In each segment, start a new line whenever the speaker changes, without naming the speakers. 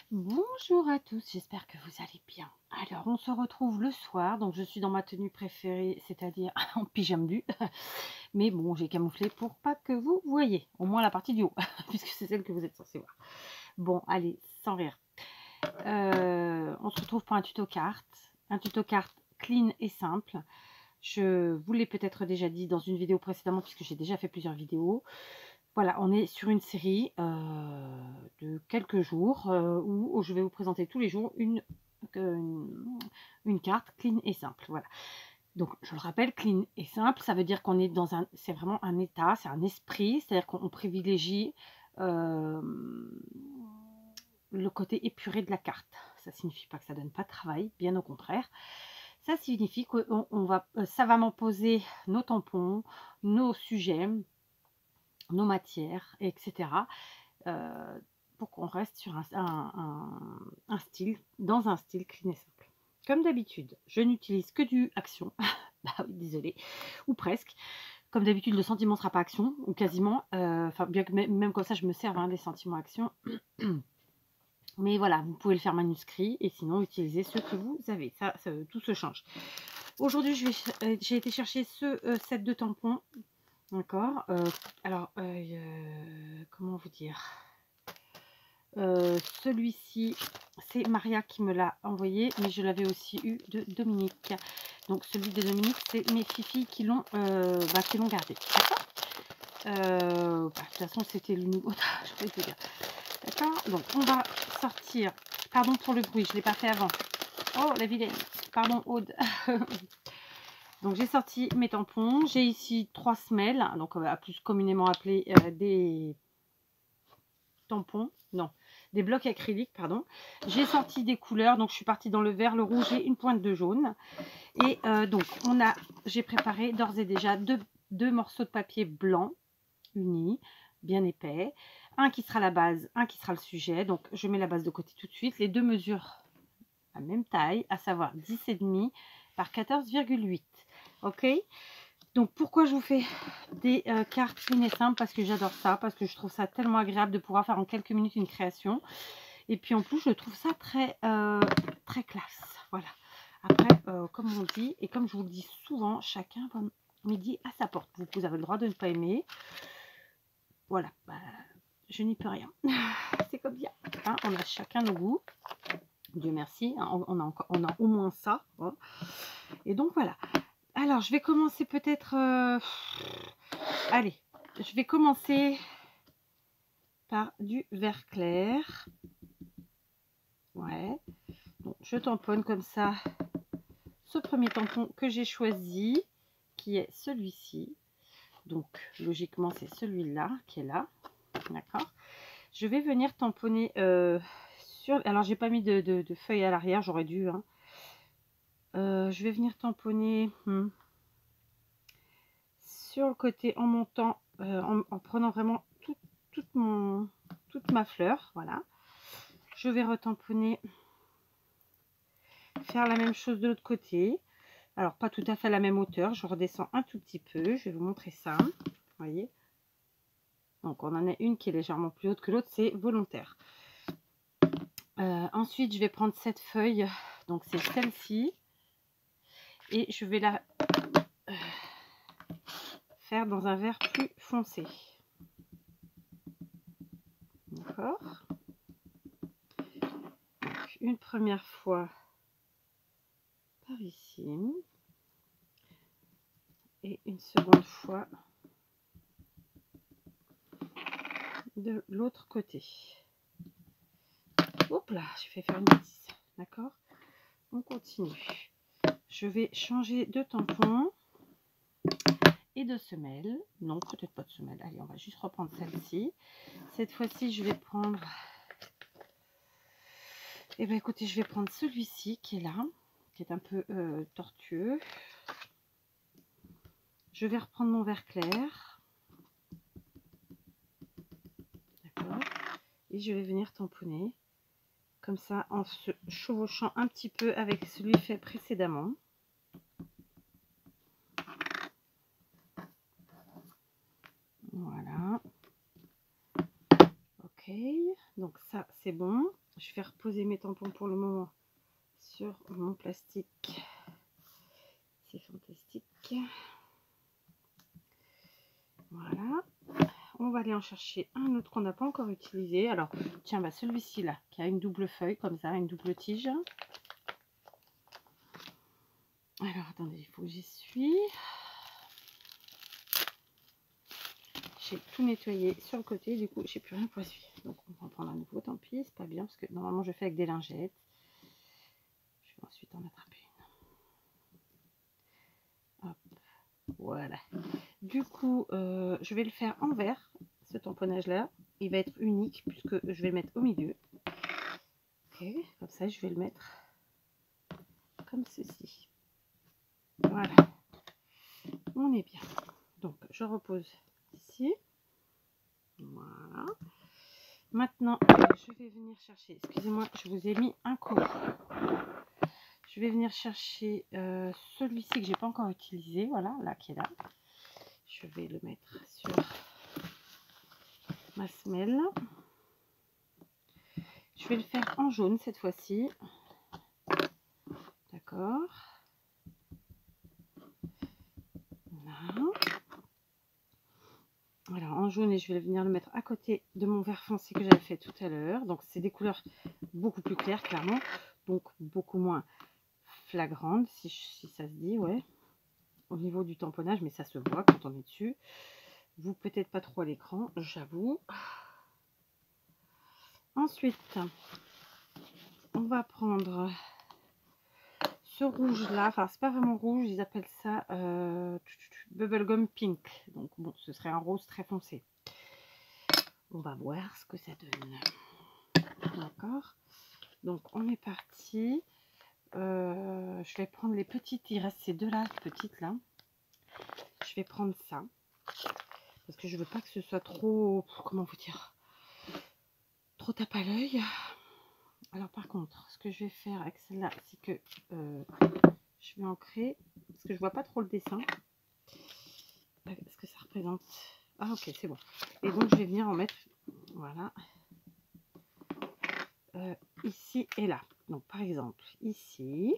Bonjour à tous, j'espère que vous allez bien. Alors, on se retrouve le soir, donc je suis dans ma tenue préférée, c'est-à-dire en pyjama bleu. Mais bon, j'ai camouflé pour pas que vous voyez, au moins la partie du haut, puisque c'est celle que vous êtes censé voir. Bon, allez, sans rire. On se retrouve pour un tuto carte clean et simple. Je vous l'ai peut-être déjà dit dans une vidéo précédemment, puisque j'ai déjà fait plusieurs vidéos. Voilà, on est sur une série de quelques jours où je vais vous présenter tous les jours une carte clean et simple. Voilà. Donc, je le rappelle, clean et simple, ça veut dire qu'on est dans un, c'est vraiment un état, c'est un esprit, c'est-à-dire qu'on privilégie le côté épuré de la carte. Ça signifie pas que ça donne pas de travail, bien au contraire. Ça signifie qu'on va savamment poser nos tampons, nos sujets, nos matières, etc. Pour qu'on reste sur un style, dans un style clean et simple. Comme d'habitude, je n'utilise que du action. Bah oui, désolé, ou presque. Comme d'habitude, le sentiment ne sera pas action, ou quasiment. Enfin, bien que même comme ça, je me sers des sentiments action. Mais voilà, vous pouvez le faire manuscrit, et sinon, utilisez ceux que vous avez. Ça tout se change. Aujourd'hui, j'ai été chercher ce set de tampons. D'accord. Alors, comment vous dire, celui-ci, c'est Maria qui me l'a envoyé, mais je l'avais aussi eu de Dominique. Donc, celui de Dominique, c'est mes filles qui l'ont gardé. D'accord. De toute façon, c'était le nouveau. Je vais te dire. D'accord. Donc, on va sortir. Pardon pour le bruit, je ne l'ai pas fait avant. Oh, la vilaine. Pardon, Aude. Donc j'ai sorti mes tampons, j'ai ici 3 semelles, donc plus communément appelés des tampons, non, des blocs acryliques, pardon. J'ai sorti des couleurs, donc je suis partie dans le vert, le rouge et une pointe de jaune. Et donc j'ai préparé d'ores et déjà deux morceaux de papier blanc unis, bien épais, un qui sera la base, un qui sera le sujet. Donc je mets la base de côté tout de suite. Les deux mesurent la même taille, à savoir 10,5 par 14,8. Ok. Donc pourquoi je vous fais des cartes clean et simples? Parce que j'adore ça, parce que je trouve ça tellement agréable de pouvoir faire en quelques minutes une création. Et puis en plus, je trouve ça très classe. Voilà. Après, comme on dit, et comme je vous le dis souvent, chacun va midi à sa porte. Vous avez le droit de ne pas aimer. Voilà, je n'y peux rien. C'est comme bien. Hein, on a chacun nos goûts. Dieu merci, hein, on a au moins ça. Hein. Et donc voilà. Alors, je vais commencer peut-être... Allez, je vais commencer par du vert clair. Ouais. Donc, je tamponne comme ça ce premier tampon que j'ai choisi, qui est celui-ci. Donc, logiquement, c'est celui-là qui est là. D'accord. Je vais venir tamponner sur... Alors, j'ai pas mis de feuilles à l'arrière, j'aurais dû. Hein. Je vais venir tamponner sur le côté en montant, en prenant vraiment toute ma fleur. Voilà. Je vais retamponner, faire la même chose de l'autre côté. Alors, pas tout à fait à la même hauteur. Je redescends un tout petit peu. Je vais vous montrer ça. Vous voyez. Donc, on en a une qui est légèrement plus haute que l'autre. C'est volontaire. Ensuite, je vais prendre cette feuille. Donc, c'est celle-ci. Et je vais la faire dans un vert plus foncé. D'accord. Une première fois par ici. Et une seconde fois de l'autre côté. Hop là, je vais faire une bêtise. D'accord. On continue. Je vais changer de tampon et de semelle. Non, peut-être pas de semelle. Allez, on va juste reprendre celle-ci. Cette fois-ci, je vais prendre... Eh bien, écoutez, je vais prendre celui-ci qui est là, qui est un peu tortueux. Je vais reprendre mon vert clair. D'accord. Et je vais venir tamponner comme ça en se chevauchant un petit peu avec celui fait précédemment. Voilà. Ok, donc ça c'est bon. Je vais reposer mes tampons pour le moment sur mon plastique. C'est fantastique. Voilà. On va aller en chercher un autre qu'on n'a pas encore utilisé. Alors, tiens, bah celui-ci là, qui a une double feuille comme ça, une double tige. Alors, attendez, il faut que j'y suis. J'ai tout nettoyé sur le côté, du coup, j'ai plus rien pour essuyer. Donc, on va en prendre un nouveau, tant pis, c'est pas bien, parce que normalement, je fais avec des lingettes. Je vais ensuite en attraper une. Hop, voilà. Du coup, je vais le faire en vert, ce tamponnage-là. Il va être unique, puisque je vais le mettre au milieu. Ok, comme ça, je vais le mettre comme ceci. Voilà, on est bien. Donc, je repose ici. Voilà. Maintenant, je vais venir chercher, excusez-moi, je vous ai mis un coup. Je vais venir chercher celui-ci que j'ai pas encore utilisé, voilà, là qui est là. Je vais le mettre sur ma semelle. Je vais le faire en jaune cette fois-ci. D'accord. Voilà. Voilà, en jaune, et je vais venir le mettre à côté de mon vert foncé que j'avais fait tout à l'heure. Donc, c'est des couleurs beaucoup plus claires, clairement. Donc, beaucoup moins flagrantes, si ça se dit, ouais. Au niveau du tamponnage, mais ça se voit quand on est dessus. Vous, peut-être pas trop à l'écran, j'avoue. Ensuite, on va prendre ce rouge là, enfin c'est pas vraiment rouge, ils appellent ça bubblegum pink, donc bon, ce serait un rose très foncé. On va voir ce que ça donne. D'accord, donc on est parti. Je vais prendre les petites, il reste ces deux là, petites là. Je vais prendre ça parce que je veux pas que ce soit trop, comment vous dire, trop tape à l'œil. Alors par contre, ce que je vais faire avec celle-là, c'est que je vais ancrer, parce que je vois pas trop le dessin. Est-ce que ça représente? Ah ok, c'est bon. Et donc je vais venir en mettre, voilà, ici et là. Donc par exemple, ici,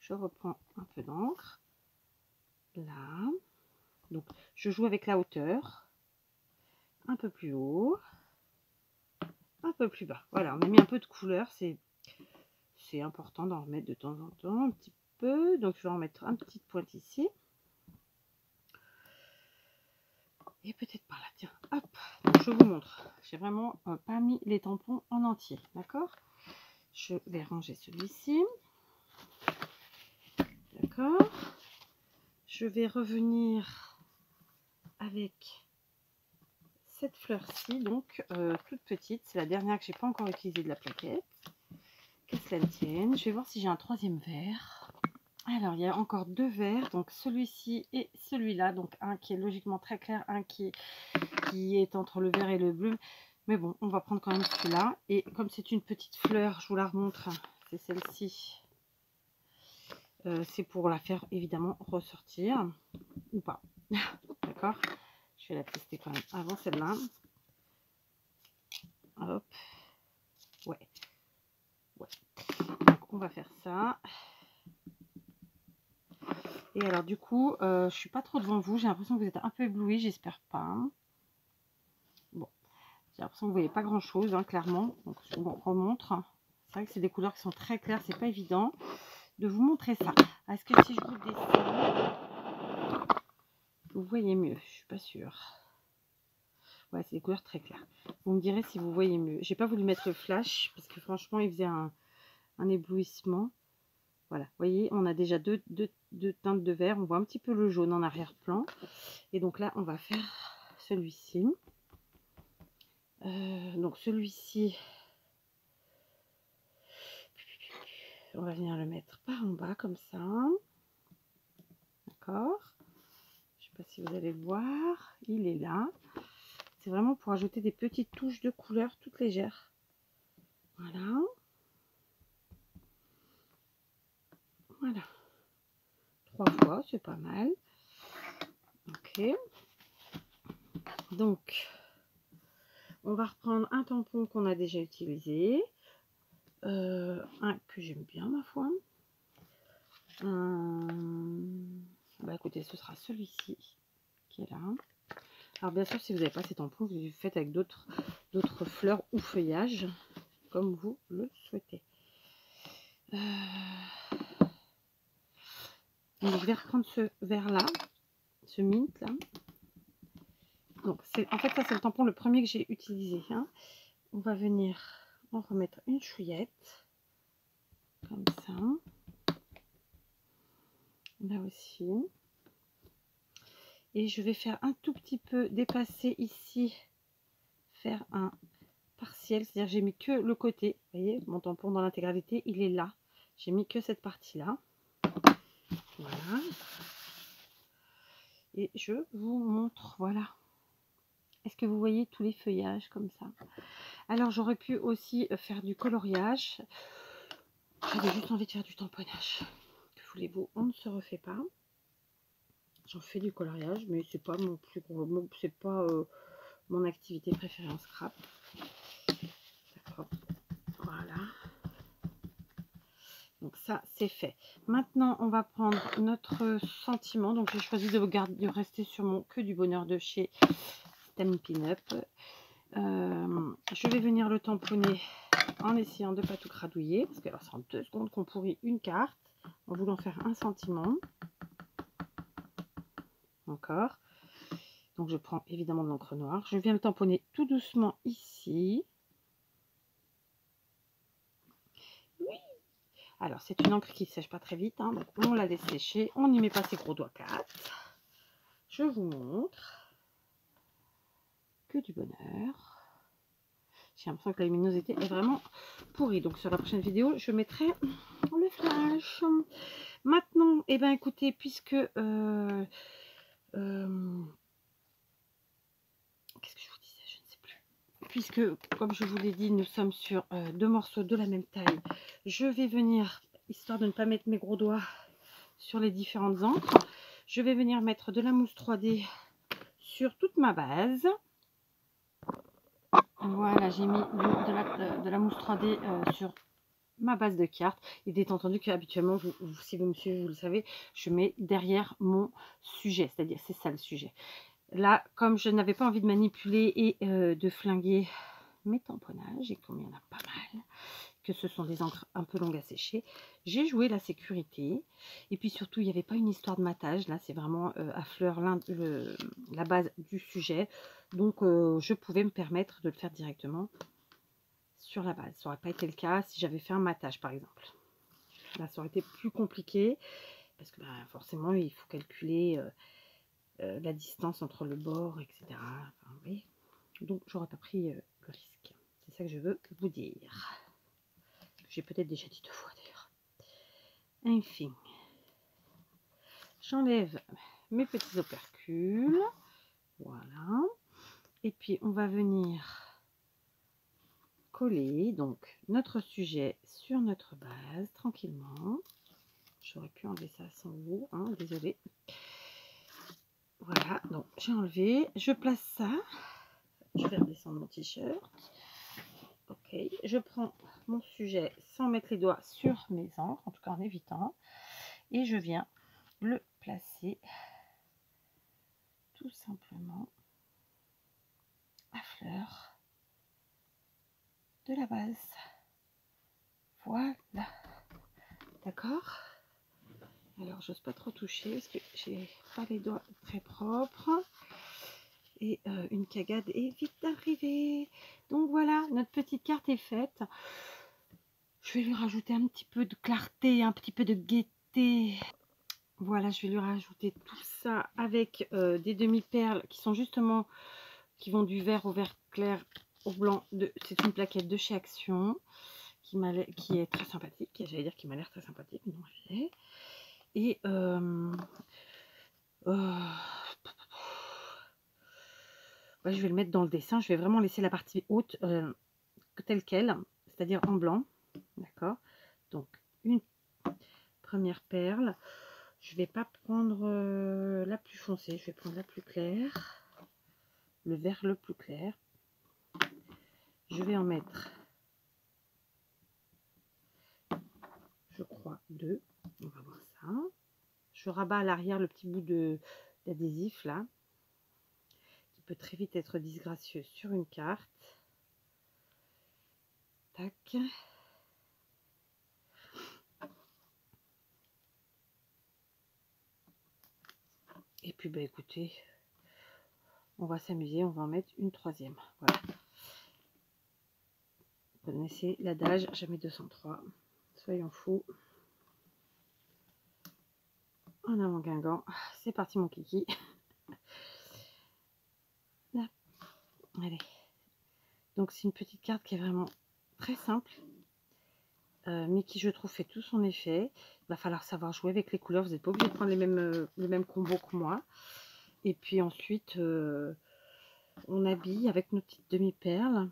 je reprends un peu d'encre, là. Donc je joue avec la hauteur, un peu plus haut, un peu plus bas. Voilà, on a mis un peu de couleur, c'est important d'en remettre de temps en temps, un petit peu. Donc je vais en mettre une petite pointe ici. Et peut-être par là, tiens, hop, donc je vous montre. J'ai vraiment pas mis les tampons en entier, d'accord? Je vais ranger celui-ci. D'accord. Je vais revenir avec cette fleur-ci, donc toute petite. C'est la dernière que j'ai pas encore utilisée de la plaquette. Que cela ne tienne. Je vais voir si j'ai un troisième verre. Alors, il y a encore deux verres, donc celui-ci et celui-là. Donc, un qui est logiquement très clair, un qui est entre le vert et le bleu. Mais bon, on va prendre quand même celui-là. Et comme c'est une petite fleur, je vous la remontre. C'est celle-ci. C'est pour la faire évidemment ressortir. Ou pas. D'accord. Je vais la tester quand même avant celle-là. Hop. Ouais. Ouais. Donc, on va faire ça. Et alors du coup, je suis pas trop devant vous. J'ai l'impression que vous êtes un peu éblouis. J'espère pas. Bon. J'ai l'impression que vous voyez pas grand-chose, hein, clairement. Donc, je vous remontre. C'est vrai que c'est des couleurs qui sont très claires. C'est pas évident de vous montrer ça. Est-ce que si je vous dessine, vous voyez mieux? Je suis pas sûre. Ouais, c'est des couleurs très claires. Vous me direz si vous voyez mieux. J'ai pas voulu mettre le flash parce que franchement, il faisait un éblouissement. Voilà, vous voyez, on a déjà deux teintes de vert. On voit un petit peu le jaune en arrière-plan. Et donc là, on va faire celui-ci. Donc celui-ci, on va venir le mettre par en bas comme ça. D'accord. Je ne sais pas si vous allez le voir. Il est là. C'est vraiment pour ajouter des petites touches de couleur toutes légères. Voilà. Voilà. 3 fois, c'est pas mal. Ok. Donc, On va reprendre un tampon qu'on a déjà utilisé. Un que j'aime bien, ma foi. Bah écoutez, ce sera celui-ci qui est là. Alors bien sûr, si vous n'avez pas ces tampons, vous les faites avec d'autres fleurs ou feuillages, comme vous le souhaitez. Donc je vais reprendre ce vert-là, ce mint là. Donc en fait, ça c'est le tampon, le premier que j'ai utilisé. Hein. On va venir en remettre une chouillette, comme ça. Là aussi. Et je vais faire un tout petit peu dépasser ici, faire un partiel, c'est-à-dire j'ai mis que le côté, vous voyez, mon tampon dans l'intégralité, il est là. J'ai mis que cette partie-là. Voilà. Et je vous montre, voilà. Est-ce que vous voyez tous les feuillages comme ça? Alors j'aurais pu aussi faire du coloriage. J'avais juste envie de faire du tamponnage. Que voulez-vous, on ne se refait pas. J'en fais du coloriage, mais c'est pas mon plus gros, c'est pas mon activité préférée en scrap. D'accord. Voilà. Donc ça, c'est fait. Maintenant, on va prendre notre sentiment. Donc j'ai choisi de rester sur mon Que du bonheur de chez Stampin' Up. Je vais venir le tamponner en essayant de ne pas tout gradouiller. Parce que alors, c'est en 2 secondes qu'on pourrit une carte. En voulant faire un sentiment. Encore. Donc je prends évidemment de l'encre noire. Je viens le tamponner tout doucement ici. Oui. Alors c'est une encre qui ne sèche pas très vite. Hein, donc on la laisse sécher. On n'y met pas ses gros doigts 4. Je vous montre. Que du bonheur. J'ai l'impression que la luminosité est vraiment pourrie. Donc sur la prochaine vidéo, je mettrai le flash. Maintenant, eh ben écoutez, puisque qu'est-ce que je vous disais, je ne sais plus. Puisque, comme je vous l'ai dit, nous sommes sur 2 morceaux de la même taille, je vais venir, histoire de ne pas mettre mes gros doigts sur les différentes encres, je vais venir mettre de la mousse 3D sur toute ma base. Voilà, j'ai mis de la mousse 3D sur ma base de cartes. Il est entendu qu'habituellement, si vous me suivez, vous le savez, je mets derrière mon sujet, c'est-à-dire c'est ça le sujet. Là, comme je n'avais pas envie de manipuler et de flinguer mes tamponnages, et comme il y en a pas mal, que ce sont des encres un peu longues à sécher, j'ai joué la sécurité. Et puis surtout, il n'y avait pas une histoire de matage. Là, c'est vraiment à fleur la base du sujet. Donc, je pouvais me permettre de le faire directement sur la base. Ça n'aurait pas été le cas si j'avais fait un matage, par exemple. Là, ça aurait été plus compliqué. Parce que bah, forcément, il faut calculer la distance entre le bord, etc. Enfin, oui. Donc, j'aurais pas pris le risque. C'est ça que je veux vous dire. J'ai peut-être déjà dit 2 fois d'ailleurs. Enfin, j'enlève mes petits opercules. Voilà. Et puis, on va venir coller donc notre sujet sur notre base tranquillement. J'aurais pu enlever ça sans vous, hein, désolé. Voilà, donc j'ai enlevé. Je place ça. Je vais redescendre mon t-shirt. Ok, je prends mon sujet sans mettre les doigts sur mes encres, en tout cas en évitant. Et je viens le placer tout simplement à fleur de la base. Voilà. D'accord? Alors, j'ose pas trop toucher parce que j'ai pas les doigts très propres. Et une cagade est vite arrivée. Donc voilà, notre petite carte est faite. Je vais lui rajouter un petit peu de clarté, un petit peu de gaieté. Voilà, je vais lui rajouter tout ça avec des demi-perles qui sont justement, qui vont du vert au vert clair au blanc. C'est une plaquette de chez Action qui est très sympathique. J'allais dire qui m'a l'air très sympathique, mais non, elle est. Et ouais, je vais le mettre dans le dessin. Je vais vraiment laisser la partie haute telle qu'elle, c'est-à-dire en blanc. D'accord? Donc, une première perle. Je vais pas prendre la plus foncée, je vais prendre la plus claire, le vert le plus clair. Je vais en mettre, je crois, 2. On va voir ça. Je rabats à l'arrière le petit bout d'adhésif là, qui peut très vite être disgracieux sur une carte. Tac. Et puis, bah, écoutez, on va s'amuser, on va en mettre une 3e. Voilà. Vous connaissez l'adage, jamais 203. Soyons fous. En avant Guingamp. C'est parti, mon kiki. Là. Allez. Donc, c'est une petite carte qui est vraiment très simple. Mais qui, je trouve, fait tout son effet. Il va falloir savoir jouer avec les couleurs. Vous n'êtes pas obligé de prendre les mêmes combos que moi. Et puis ensuite, on habille avec nos petites demi-perles.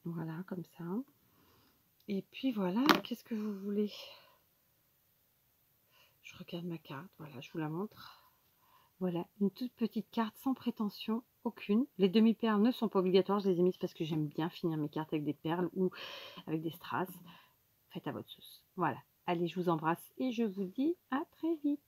Voilà, comme ça. Et puis voilà, qu'est-ce que vous voulez? Je regarde ma carte, voilà, je vous la montre. Voilà, une toute petite carte sans prétention aucune. Les demi-perles ne sont pas obligatoires, je les ai mises parce que j'aime bien finir mes cartes avec des perles ou avec des strass. Faites à votre sauce. Voilà, allez, je vous embrasse et je vous dis à très vite.